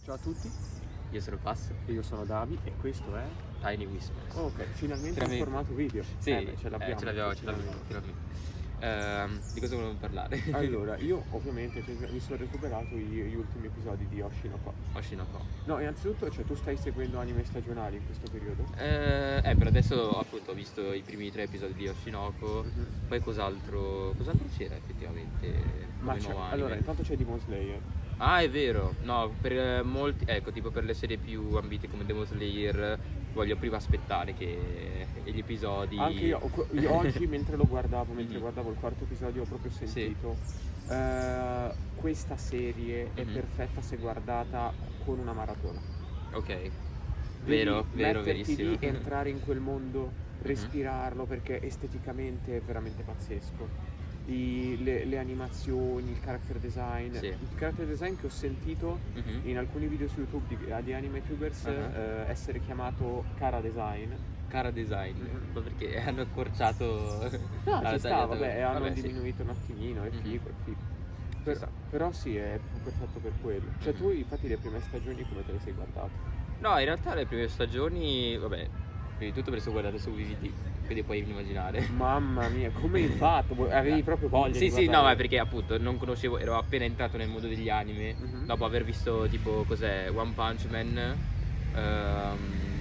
Ciao a tutti, Io sono Pass, io sono Davi e questo è... Tiny Whispers. Ok, finalmente in formato video. Sì, Beh, ce l'abbiamo. finalmente. Di cosa volevamo parlare? Allora, io ovviamente mi sono recuperato gli ultimi episodi di Oshinoko. Oshinoko. No, innanzitutto, cioè, tu stai seguendo anime stagionali in questo periodo? Per adesso appunto ho visto i primi 3 episodi di Oshinoko, poi cos'altro c'era effettivamente Ma come nuovo anime? allora, intanto c'è Demon Slayer. Ah, è vero, no, per molti, ecco, tipo per le serie più ambite come Demon Slayer voglio prima aspettare che gli episodi... Anche io oggi mentre lo guardavo, mentre guardavo il quarto episodio, ho proprio sentito questa serie è perfetta se guardata con una maratona. Ok, Devi metterti verissimo. lì, entrare in quel mondo, respirarlo, perché esteticamente è veramente pazzesco. Le animazioni, il character design. Sì. Il character design che ho sentito in alcuni video su YouTube di animetubers essere chiamato Cara Design. Cara Design, ma perché hanno accorciato... No, ci sta, tagliato- vabbè, hanno vabbè, sì. diminuito un attimino, è figo, è figo. sta. Però sì, è perfetto per quello. Cioè tu infatti le prime stagioni come te le sei guardate? No, in realtà le prime stagioni, vabbè, prima di tutto me le sono guardate su VVT, quindi puoi immaginare. Mamma mia, come hai fatto? Avevi proprio voglia Sì, di sì, no, guardare? ma perché appunto non conoscevo, ero appena entrato nel mondo degli anime, dopo aver visto tipo cos'è, One Punch Man,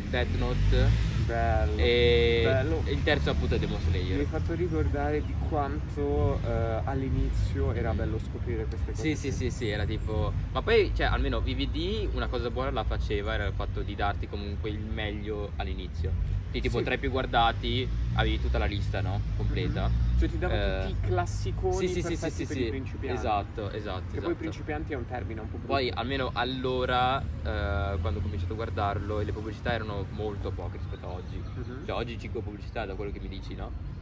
Death Note Bello, e bello. il terzo appunto è Demon Mi hai Slayer. fatto ricordare di quanto all'inizio era bello scoprire queste cose. Sì, era tipo... Ma poi, cioè, almeno VVD una cosa buona la faceva, era il fatto di darti comunque il meglio all'inizio. Quindi tipo Sì. tra i più guardati avevi tutta la lista, no? Completa. Cioè ti dava tutti i classiconi perfetti per i principianti. Esatto. Che poi principianti è un termine un po' brutto. Poi almeno allora, quando ho cominciato a guardarlo, le pubblicità erano molto poche rispetto a oggi. Cioè oggi 5 pubblicità da quello che mi dici, no?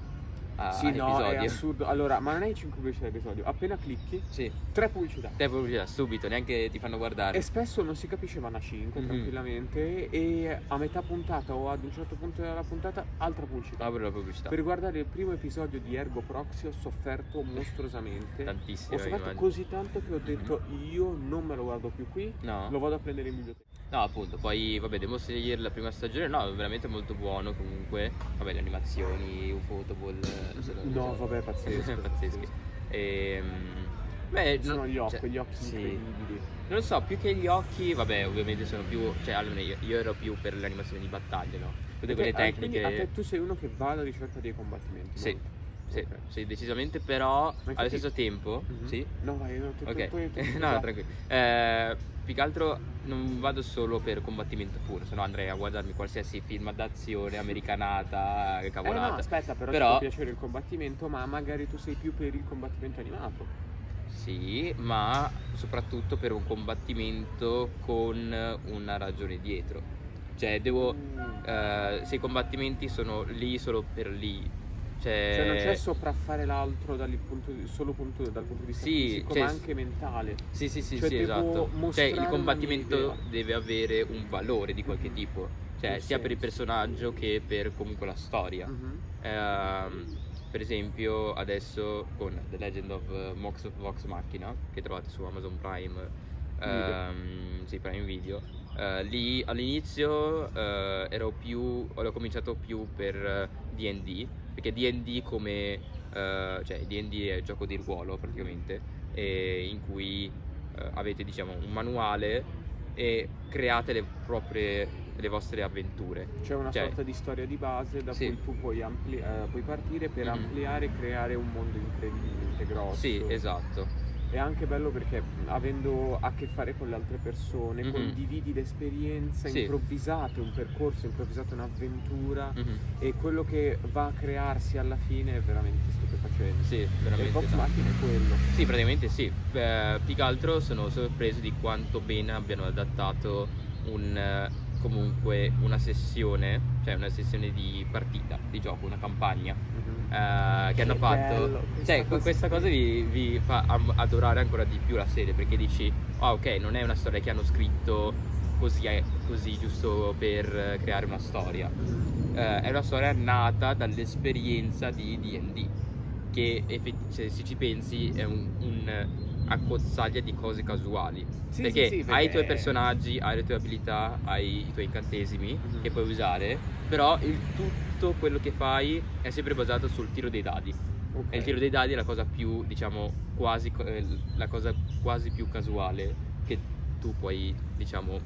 Sì, no, è episodio. assurdo. Allora, ma non hai 5 pubblicità all'episodio. Appena clicchi, Sì, 3 pubblicità. 3 pubblicità subito, neanche ti fanno guardare. E spesso non si capisce, vanno a 5 tranquillamente. E a metà puntata o ad un certo punto della puntata, altra pubblicità. Apro la pubblicità. Per guardare il primo episodio di Ergo Proxy ho sofferto mostruosamente. Tantissimo, Ho sofferto immagino. così tanto che ho detto io non me lo guardo più qui, No. lo vado a prendere in biblioteca. No, appunto, poi vabbè, Demon Slayer la prima stagione, no, è veramente molto buono comunque. Vabbè, le animazioni, Ufotable, No, vabbè, pazzesco. pazzeschi. Beh, Sono gli occhi, cioè, gli occhi sì. incredibili. Non lo so, più che gli occhi, vabbè, ovviamente sono più, cioè almeno io ero più per le animazioni di battaglia, no? Tutte quelle Quindi tecniche. a te tu sei uno che va alla ricerca dei combattimenti. Sì, molto. sì, Ok. sì, decisamente, però infatti- allo stesso tempo, sì. No, vai, no, Ok, poi- no, tranquillo. Più che altro non vado solo per combattimento puro, se no andrei a guardarmi qualsiasi film d'azione, americanata, cavolata. no, aspetta, però ti può piacere il combattimento, ma magari tu sei più per il combattimento animato. Sì, ma soprattutto per un combattimento con una ragione dietro. Cioè, se i combattimenti sono lì solo per lì. Cioè non c'è sopraffare l'altro dal punto di vista fisico, ma anche mentale. Sì, Cioè, devo esatto. Cioè, mostrare il una combattimento mia idea. deve avere un valore di qualche tipo. Cioè, Un sia per il senso. personaggio che per comunque la storia. Per esempio, adesso con The Legend of Vox Machina, che trovate su Amazon Prime, sì, Prime Video. Lì all'inizio ho cominciato più per D&D, perché D&D cioè D&D è gioco di ruolo praticamente, in cui avete diciamo un manuale e create le vostre avventure. C'è una sorta di storia di base da Sì. cui tu puoi partire per ampliare e creare un mondo incredibilmente grosso. Sì, esatto. È anche bello perché avendo a che fare con le altre persone, condividi l'esperienza, Sì. improvvisate un percorso, improvvisate un'avventura e quello che va a crearsi alla fine è veramente stupefacente. Sì, E veramente Vox tanto. Machina è quello. Sì, praticamente sì. Più che altro sono sorpreso di quanto bene abbiano adattato comunque una sessione, cioè una sessione di partita, di gioco, una campagna che hanno fatto. bello, Cioè, questa cosa vi fa adorare ancora di più la serie, perché dici, ok, non è una storia che hanno scritto così giusto per creare una storia. È una storia nata dall'esperienza di D&D, che se ci pensi è accozzaglia di cose casuali. Sì, Perché sì, hai i tuoi perché... personaggi, hai le tue abilità, hai i tuoi incantesimi che puoi usare, però il tutto quello che fai è sempre basato sul tiro dei dadi. Ok. E il tiro dei dadi è la cosa più, diciamo, la cosa quasi più casuale che tu puoi, diciamo,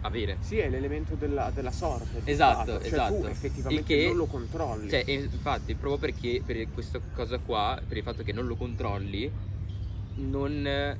avere. Sì, è l'elemento della sorte. Di Esatto, fatto. Cioè esatto. tu Il effettivamente che, non lo controlli. cioè, infatti, proprio perché per questa cosa qua, per il fatto che non lo controlli, non,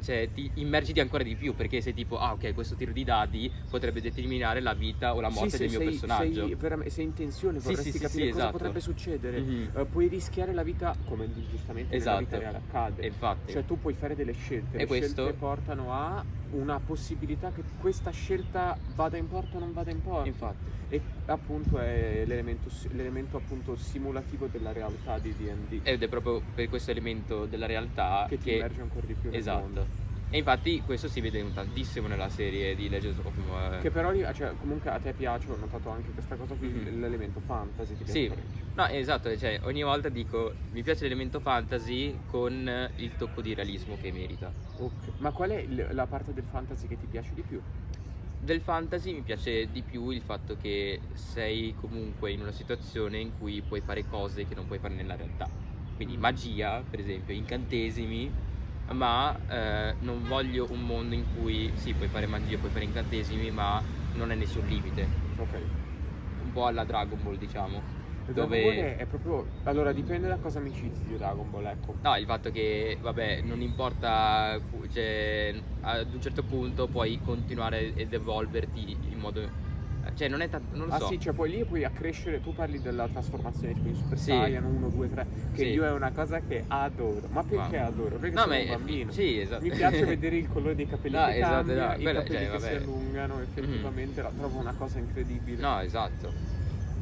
cioè, ti immergiti ancora di più, perché sei tipo, ah, ok, questo tiro di dadi potrebbe determinare la vita o la morte del mio personaggio. Sei in tensione, Sì, vorresti sì, sì, capire sì, cosa esatto. potrebbe succedere. Mhm. Puoi rischiare la vita, come giustamente nella vita Esatto. reale accade. E infatti. Cioè tu puoi fare delle scelte, E le questo- scelte portano a una possibilità che questa scelta vada in porto o non vada in porto. Infatti. E appunto è l'elemento appunto simulativo della realtà di D&D Ed è proprio per questo elemento della realtà che ti immerge ancora di più nel mondo. Esatto. E infatti questo si vede tantissimo nella serie di Legends of Che però cioè, comunque a te piace, ho notato anche questa cosa qui, Mhm. l'elemento fantasy ti piace Sì, parecchio. no, esatto, cioè ogni volta dico mi piace l'elemento fantasy con il tocco di realismo che merita. Ok. Ma qual è la parte del fantasy che ti piace di più? Del fantasy mi piace di più il fatto che sei comunque in una situazione in cui puoi fare cose che non puoi fare nella realtà. Quindi magia, per esempio, incantesimi, ma non voglio un mondo in cui sì, puoi fare magia, puoi fare incantesimi, ma non hai nessun limite. Ok. Un po' alla Dragon Ball, diciamo. Dragon Ball è proprio... Allora dipende da cosa mi citi di Dragon Ball, ecco. No, il fatto che, vabbè, non importa, cioè, ad un certo punto puoi continuare ed evolverti in modo... Cioè, non è tanto, non lo so. Ah sì, cioè poi lì puoi accrescere, tu parli della trasformazione tipo in Super Sì. Saiyan 1, 2, 3, che Sì. io è una cosa che adoro. Ma perché Ma- adoro? Perché No, sono ma un bambino. sì, esatto. Mi piace vedere il colore dei capelli No, che esatto, cambia, no, i quello- capelli cioè, che si vabbè. allungano, effettivamente la trovo una cosa incredibile. No, esatto.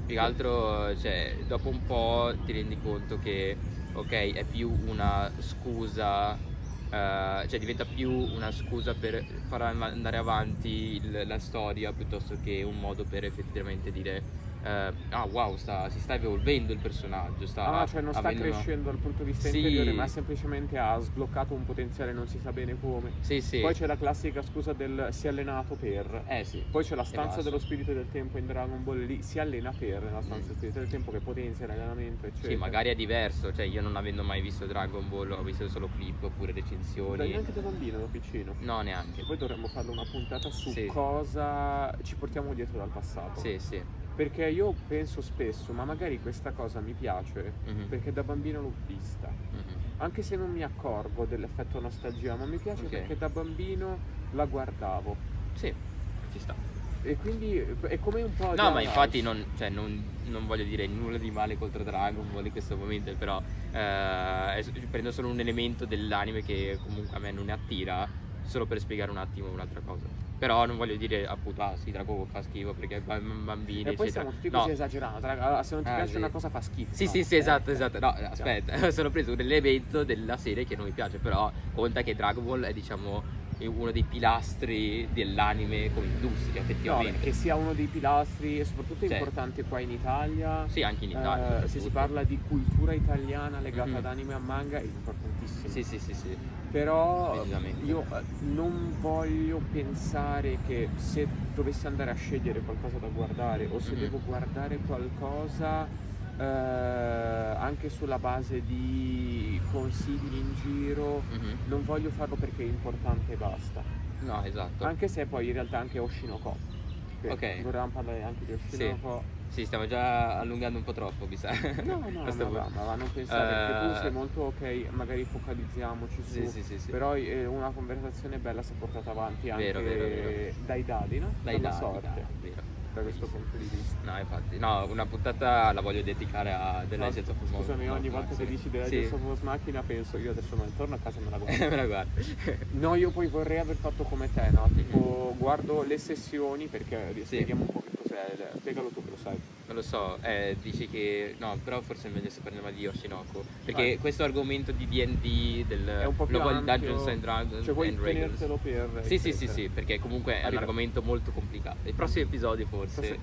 Più che altro, cioè, dopo un po' ti rendi conto che, ok, è più una scusa, cioè diventa più una scusa per far andare avanti la storia piuttosto che un modo per effettivamente dire, ah wow, si sta evolvendo il personaggio, Cioè non sta avendo una- crescendo dal punto di vista Sì. interiore, ma semplicemente ha sbloccato un potenziale non si sa bene come. Sì, sì. Poi c'è la classica scusa del si è allenato per. Sì. Poi c'è la E stanza basta. dello spirito del tempo in Dragon Ball, lì si allena per nella stanza dello spirito del tempo che potenzia l'allenamento, eccetera. Sì, magari è diverso, cioè io non avendo mai visto Dragon Ball, ho visto solo clip oppure recensioni. Dai, neanche da bambino, da piccino. No, neanche. Poi dovremmo fare una puntata su Sì. cosa ci portiamo dietro dal passato. Sì, sì. Perché io penso spesso, ma magari questa cosa mi piace Mhm. perché da bambino l'ho vista. Mhm. Anche se non mi accorgo dell'effetto nostalgia, ma mi piace Ok. perché da bambino la guardavo. Sì, ci sta. E quindi è come un po'. No, ma infatti House. non voglio dire nulla di male contro Dragon Ball in questo momento, però prendo solo un elemento dell'anime che comunque a me non ne attira, solo per spiegare un attimo un'altra cosa. Però non voglio dire appunto, ah sì, Dragon Ball fa schifo perché bambini, E poi eccetera. stiamo tutti No. così esagerando. Allora, se non ti piace sì. una cosa fa schifo. Sì, No, sì, sì, esatto. No, Cioè, aspetta, sono preso un elemento della serie che non mi piace, però conta che Dragon Ball è, diciamo, uno dei pilastri dell'anime come industria, No, effettivamente. che sia uno dei pilastri e soprattutto Cioè, importante qua in Italia. Sì, anche in Italia. Se soprattutto. si parla di cultura italiana legata Mhm. ad anime e a manga è importantissimo. Sì, sì, sì, sì. Però Decisamente. io non voglio pensare che se dovessi andare a scegliere qualcosa da guardare o se Mhm. devo guardare qualcosa anche sulla base di consigli in giro, Mhm. non voglio farlo perché è importante e basta. No, esatto. Anche se poi in realtà anche Oshinoko. Ok. Vorremmo parlare anche di Oshinoko. Sì, stiamo già allungando un po' troppo, mi sa. No, no, Questo ma va, non pensare perché tu sei Eh, molto ok, magari focalizziamoci su. Sì, sì. Però una conversazione bella se portata avanti anche Vero. dai dadi, no? Dai Dalla dadi, sorte, vero. da questo punto di vista. No, infatti. No, una puntata la voglio dedicare a The No, Legends of Mox. scusami, ogni volta che dici della Legends of Sì. Vox Machina penso io adesso non torno a casa e me la guardo. Me la guardo. No, io poi vorrei aver fatto come te, no? Tipo guardo le sessioni perché spieghiamo un po' che cos'è Spiegalo tu che lo sai. Non lo so, dici che... No, però forse è meglio se parliamo di Oshinoko. Perché Vai. questo argomento di D&D, È un po' più Global ampio, Dungeons and Dragons cioè vuoi and Dragons. tenertelo per Sì, perché comunque è un Arriva. argomento molto complicato. I prossimi episodi forse...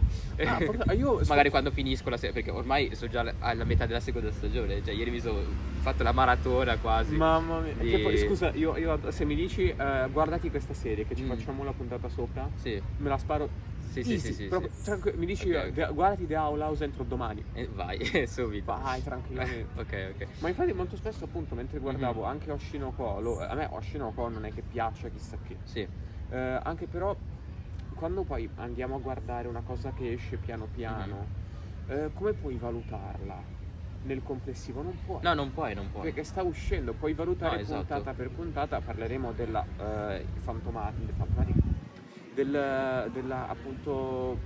io Magari quando finisco la serie, perché ormai sono già alla metà della seconda stagione. Cioè ieri mi sono fatto la maratona quasi. Mamma mia. di- Che poi, scusa, io se mi dici guardati questa serie che ci Mm. facciamo la puntata sopra, Sì, me la sparo. sì, easy, sì. proprio, mi dici Ok. guardati The Owl House entro domani. Vai, subito. Vai tranquillamente. Ok. Ma infatti molto spesso appunto mentre guardavo anche Oshinoko, a me Oshinoko non è che piaccia chissà che. Sì. Anche però quando poi andiamo a guardare una cosa che esce piano piano, come puoi valutarla nel complessivo? Non puoi. No, non puoi. Perché sta uscendo, puoi valutare No, esatto. puntata per puntata, parleremo della della appunto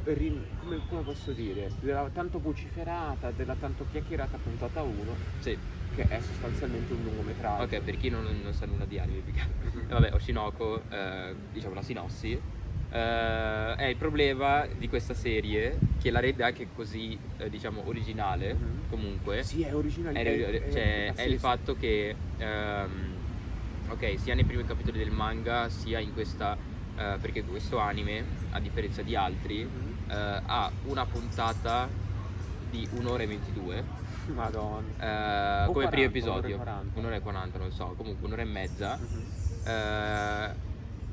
come posso dire, della tanto vociferata, della tanto chiacchierata puntata 1, Sì. che è sostanzialmente un lungometraggio. Ok, per chi non sa nulla di anime, vabbè, Oshinoko, diciamo la sinossi, è il problema di questa serie che la rende anche così, diciamo, originale, comunque. Sì, è originale. È il fatto che, ok, sia nei primi capitoli del manga, sia in questa, perché questo anime, a differenza di altri, ha una puntata di 1 ora e 22. Madonna. O Come 40, primo episodio, 1 ora e 40. 1 ora e 40, non so, comunque 1 ora e mezza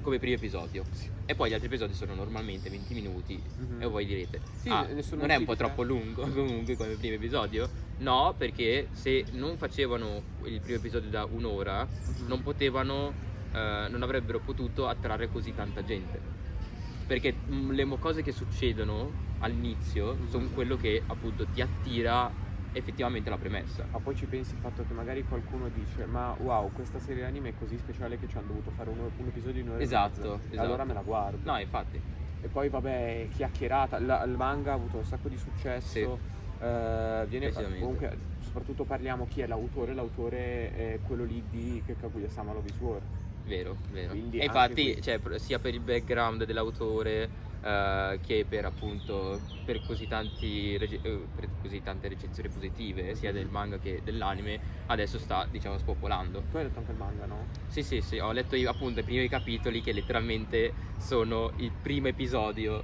come primo episodio. E poi gli altri episodi sono normalmente 20 minuti. E voi direte, Sì, nessuno non è ci un po' dice- troppo lungo comunque come primo episodio? No, perché se non facevano il primo episodio da 1 ora, non potevano, non avrebbero potuto attrarre così tanta gente. Perché le cose che succedono all'inizio sono quello che appunto ti attira effettivamente la premessa. Ma poi ci pensi il fatto che magari qualcuno dice ma wow, questa serie anime è così speciale che ci hanno dovuto fare un episodio in un'ora e Esatto, mezza. E esatto. allora me la guardo. No, infatti. E poi vabbè, chiacchierata, il manga ha avuto un sacco di successo. Sì. Viene Decisamente. comunque, soprattutto parliamo chi è l'autore è quello lì di Kaguya-sama Love is War. Vero. Quindi E anche infatti, cioè, sia per il background dell'autore che per appunto per così tante recensioni positive, sia del manga che dell'anime, adesso sta, diciamo, spopolando. Tu hai letto anche il manga, no? Sì, ho letto appunto i primi capitoli che letteralmente sono il primo episodio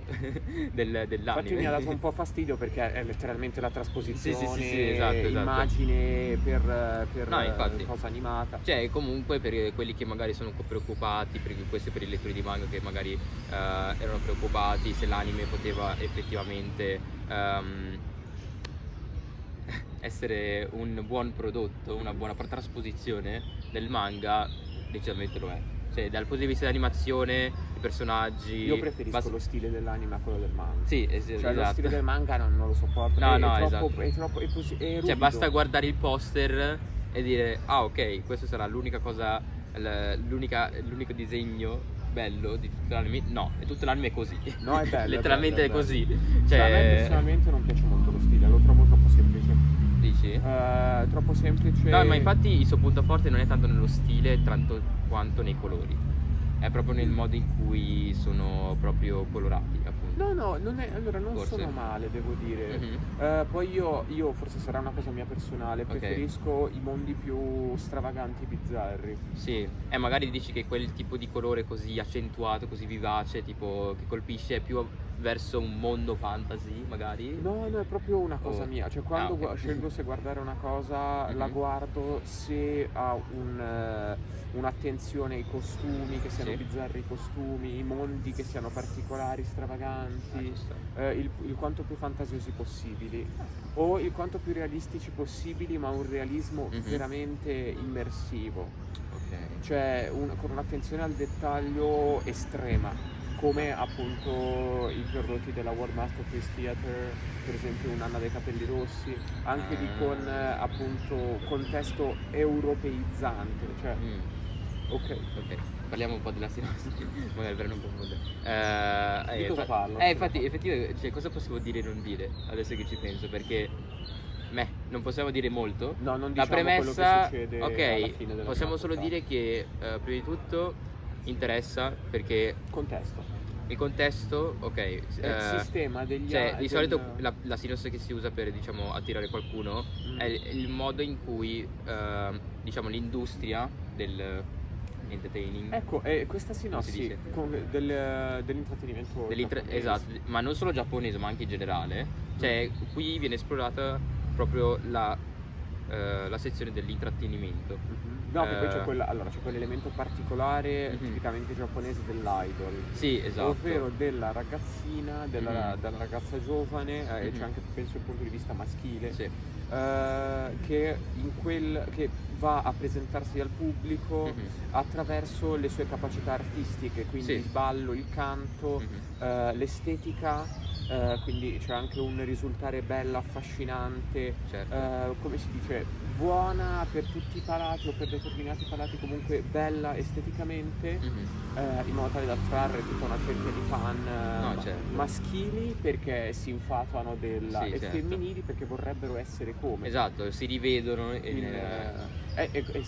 dell'anime. Infatti mi ha dato un po' fastidio perché è letteralmente la trasposizione, Sì, esatto. immagine per No, infatti. cosa animata. Cioè, comunque per quelli che magari sono un po' preoccupati, perché questo è per i lettori di manga che magari erano preoccupati se l'anime poteva effettivamente essere un buon prodotto, una buona trasposizione del manga, decisamente lo è. Cioè, dal punto di vista dell'animazione, i personaggi... Io preferisco lo stile dell'anime a quello del manga. Sì, Cioè esatto. lo stile del manga non lo sopporto. No, è no, troppo, esatto. è troppo è Cioè, ruvido. basta guardare il poster e dire, ah ok, questo sarà l'unica cosa, l'unico disegno bello di tutto l'anime. No, e tutto l'anime è così. No, è bello. Letteralmente è bello. è così. Cioè, a me personalmente non piace molto lo stile, lo trovo troppo semplice. Dici? Troppo semplice. No, ma infatti il suo punto forte non è tanto nello stile, tanto quanto nei colori. È proprio nel modo in cui sono proprio colorati, appunto. No, non è, allora non Forse. sono male, devo dire. Mhm. Poi io, forse sarà una cosa mia personale, Ok. preferisco i mondi più stravaganti e bizzarri. Sì, e magari dici che quel tipo di colore così accentuato, così vivace, tipo che colpisce più verso un mondo fantasy, magari. No, è proprio una cosa Oh. mia. Cioè, quando ok. scelgo se guardare una cosa, la Mhm. guardo se ha un'attenzione ai costumi, che siano Sì. bizzarri i costumi, i mondi che siano particolari, stravaganti, Ci sta. il quanto più fantasiosi possibili, o il quanto più realistici possibili, ma un realismo Mhm. veramente immersivo. Ok. Cioè, con un'attenzione al dettaglio estrema. Come appunto i prodotti della World Masterpiece Theater, per esempio Un'Anna dai capelli rossi, anche lì con appunto contesto europeizzante, cioè ok. Parliamo un po' della sinossi, magari per non confondere. Di cosa parlo? Infatti, effettivamente, cioè, cosa possiamo dire e non dire, adesso che ci penso, perché non possiamo dire molto. No, non La diciamo quello premessa, che succede ok, alla fine possiamo della solo puntata. dire che prima di tutto interessa perché Contesto. Il contesto, ok. Il sistema degli Cioè, di solito del... la sinossi che si usa per, diciamo, attirare qualcuno Mm. è il modo in cui, diciamo, l'industria del entertaining, Ecco, questa come si sinossi dice? dell'intrattenimento giapponese. Esatto, ma non solo giapponese, ma anche in generale. Cioè, qui viene esplorata proprio la sezione dell'intrattenimento. Mhm. No, che poi c'è Eh, c'è quell'elemento particolare Mhm. tipicamente giapponese dell'idol, Sì, esatto. ovvero della ragazzina, della ragazza giovane, e Mhm. c'è anche penso il punto di vista maschile, Sì. che va a presentarsi al pubblico Mhm. attraverso le sue capacità artistiche, quindi Sì. il ballo, il canto, Mhm. l'estetica, quindi c'è anche un risultare bella, affascinante, Certo. come si dice, buona per tutti i palati o per determinati palati, comunque bella esteticamente, Mhm. in modo tale da attrarre tutta una cerchia di fan No, certo. maschili perché si infatuano Sì, e certo. femminili perché vorrebbero essere come. Esatto, si rivedono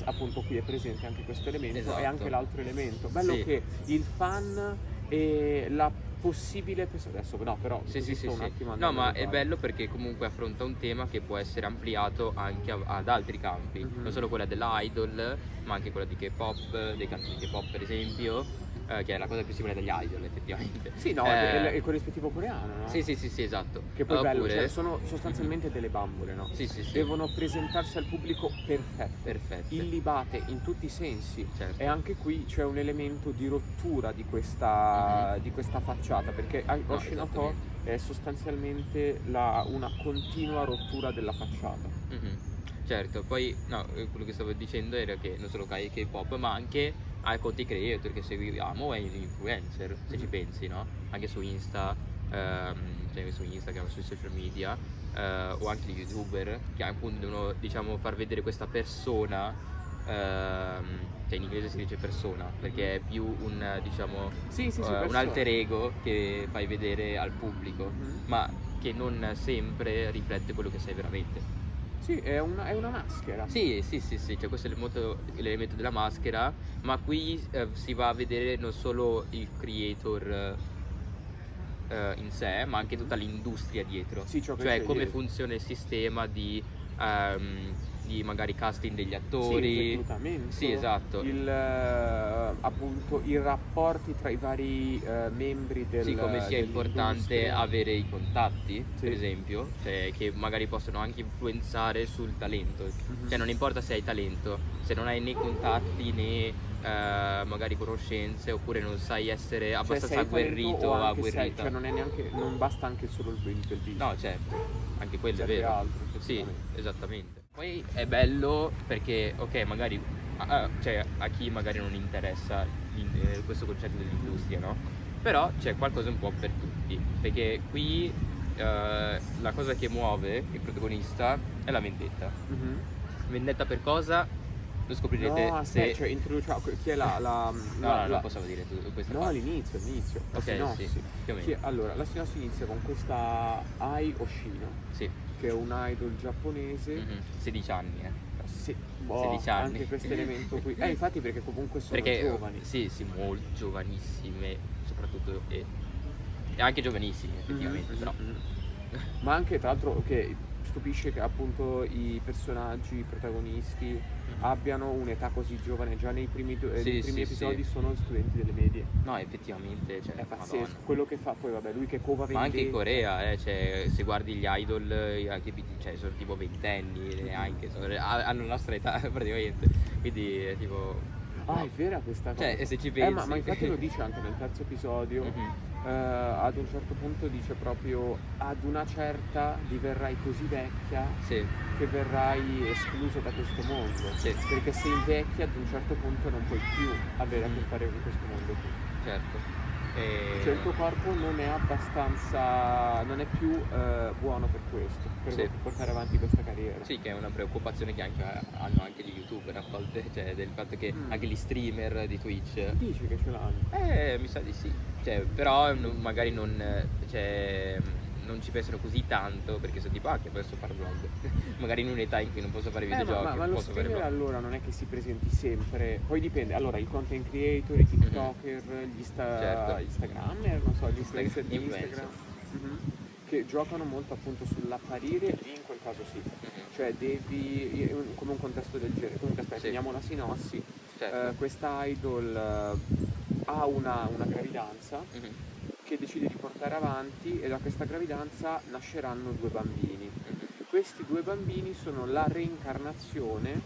Appunto qui è presente anche questo elemento e Esatto. anche l'altro elemento. Bello Sì. che il fan e la possibile persona... Adesso no, però Sì, così sì, sto sì, un sì. attimo No, andando ma nel è vago. bello perché comunque affronta un tema che può essere ampliato anche ad altri campi, Mhm. non solo quella dell'idol, ma anche quella di K-pop, dei cantanti K-pop per esempio, che è la cosa più simile degli idol effettivamente. Sì, no, è il corrispettivo coreano, no? Sì, sì, sì, sì, esatto. Che poi è bello, Oppure... cioè sono sostanzialmente delle bambole, no? Sì, sì, sì. Devono presentarsi al pubblico perfette, Perfette. illibate in tutti i sensi. Certo. E anche qui c'è un elemento di rottura di questa facciata, perché Oshinoko esattamente. è sostanzialmente una continua rottura della facciata. Mhm. Certo, poi no, quello che stavo dicendo era che non solo K-pop, ma anche ai content creator che seguiamo e gli influencer, se ci Mhm. pensi, no? Anche su Insta, cioè su Instagram, sui social media, o anche gli youtuber che appunto devono, diciamo, far vedere questa persona, cioè in inglese si dice persona, perché è più un, diciamo, Sì, sì, sì, un persona. alter ego che fai vedere al pubblico, Mhm. ma che non sempre riflette quello che sei veramente. Sì, è una maschera. Sì, sì, sì, sì, cioè questo è l'elemento della maschera, ma qui si va a vedere non solo il creator in sé, ma anche tutta l'industria dietro. Sì, ciò che Cioè c'è come dietro. funziona il sistema di magari casting degli Sì, il attori. reclutamento, Sì, esatto. Appunto i rapporti tra i vari membri Sì, come sia importante dell'industria. avere i contatti, Sì. per esempio, cioè che magari possono anche influenzare sul talento. Mhm. Cioè non importa se hai talento, se non hai né contatti né magari conoscenze, oppure non sai essere Cioè, abbastanza sei talento agguerrito o o anche agguerrita. cioè non basta anche solo il bel viso. No, certo, anche quello serve è vero. altro, Sì, effettivamente. esattamente. Poi è bello perché, ok, magari cioè, a chi magari non interessa questo concetto dell'industria, no? Però c'è qualcosa un po' per tutti, perché qui la cosa che muove il protagonista è la vendetta. Mhm. Vendetta per cosa? Lo scoprirete No, aspetta, se... cioè introduciamo chi è No, non lo possiamo dire questa No, parte. all'inizio, la Ok, sinossi. sì, più o meno. Allora, la sinossi inizia con questa Ai Oshino, Sì. che è un idol giapponese. Mhm. 16 anni, Sì, 16 anni. anche questo elemento qui. Infatti perché comunque sono Perché giovani. sì, sì, molto giovanissime, soprattutto e anche giovanissimi effettivamente, Mhm, però. mhm. Ma anche tra l'altro che stupisce che appunto i personaggi, i protagonisti abbiano un'età così giovane, già nei primi, Sì, nei primi sì, episodi sì. sono studenti delle medie. No, effettivamente, cioè, È pazzesco, Madonna. quello che fa poi vabbè, lui che cova Ma anche in vendetta. Corea, cioè, se guardi gli idol, anche cioè, sono tipo ventenni neanche, hanno la nostra età praticamente, quindi è tipo... Ah, è vera questa cosa. Cioè, se ci pensi... Ma infatti lo dice anche nel terzo episodio. Mhm. Ad un certo punto dice proprio ad una certa diverrai così vecchia Sì, che verrai escluso da questo mondo. Sì. Perché se invecchi ad un certo punto non puoi più avere a che fare con questo mondo qui. certo. Cioè il tuo corpo non è abbastanza, non è più buono per questo, per Sì. portare avanti questa carriera. Sì, che è una preoccupazione che hanno anche gli youtuber a volte, cioè del fatto che anche gli streamer di Twitch. Dici che ce l'hanno. Mi sa di sì. Cioè, però magari non, cioè, non ci pensano così tanto perché sono tipo, che posso fare vlog. Magari in un'età in cui non posso fare videogiochi, ma lo posso fare streamer vlog. allora non è che si presenti sempre, poi dipende, allora il content creator, i tiktoker, Certo. instagrammer, non so, gli influencer di Influencer. Instagram, che giocano molto appunto sull'apparire, lì in quel caso sì, cioè devi, come un contesto del genere. Comunque aspetta, Sì. vediamo la sinossi. Certo. Questa idol ha una gravidanza che decide di portare avanti, e da questa gravidanza nasceranno 2 bambini. Questi 2 bambini sono la reincarnazione.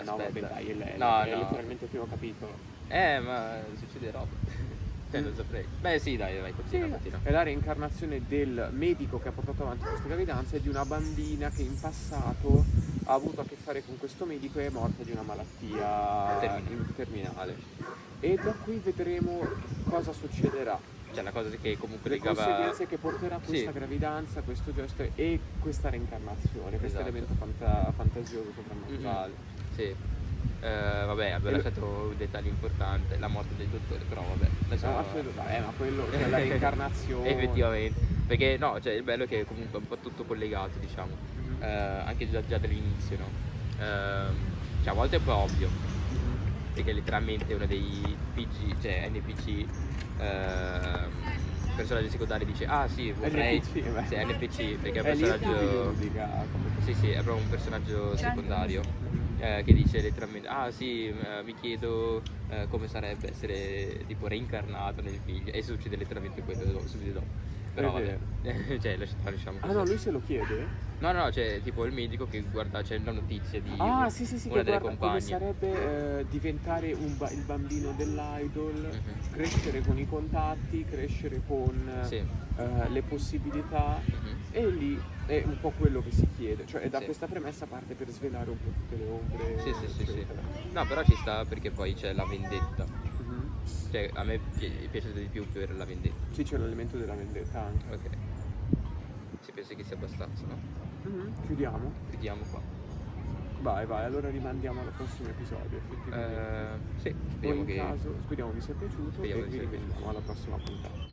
No, vabbè, Aspetta. dai, è No. letteralmente il primo capitolo. Ma succede roba. Lo saprei. Beh sì, dai, vai, continua. È la reincarnazione del medico che ha portato avanti questa gravidanza e di una bambina che in passato ha avuto a che fare con questo medico e è morta di una malattia terminale. E da qui vedremo cosa succederà. Cioè la cosa che comunque Le legava... conseguenze che porterà questa Sì. gravidanza, questo gesto e questa reincarnazione, questo Esatto. elemento fantasioso, soprannaturale. Sì. Vabbè, abbiamo lasciato un dettaglio importante, la morte del dottore, però vabbè. Ma quello, cioè la reincarnazione. Effettivamente. Perché no, cioè il bello è che comunque è un po' tutto collegato, diciamo. Anche già dall'inizio, no? Cioè a volte è un po' ovvio. Perché letteralmente uno dei PG, cioè NPC, personaggio secondario dice sì, vorrei NPC, beh. sì, NPC, perché è un È lì personaggio sì, è proprio un personaggio secondario che dice letteralmente sì, mi chiedo come sarebbe essere tipo reincarnato nel figlio, e succede letteralmente quello subito dopo. Però È vabbè, cioè lasciamo così. no, lui se lo chiede? No, c'è tipo il medico che guarda, c'è una notizia di Sì, una che delle guarda come compagne. sarebbe diventare il bambino dell'idol, crescere con i contatti, crescere con Sì. le possibilità, e lì è un po' quello che si chiede, cioè da Sì. questa premessa parte per svelare un po' tutte le ombre. Sì. eccetera. No, però ci sta perché poi c'è la vendetta. Cioè, a me piace di più per la vendetta. Sì, c'è l'elemento della vendetta anche. Ok. Si pensa che sia abbastanza, no? Chiudiamo? Chiudiamo qua. Vai, allora rimandiamo al prossimo episodio, effettivamente. Sì, Poi speriamo in che... caso, speriamo vi sia piaciuto Speriamo e vi vi sia rivediamo alla prossima puntata.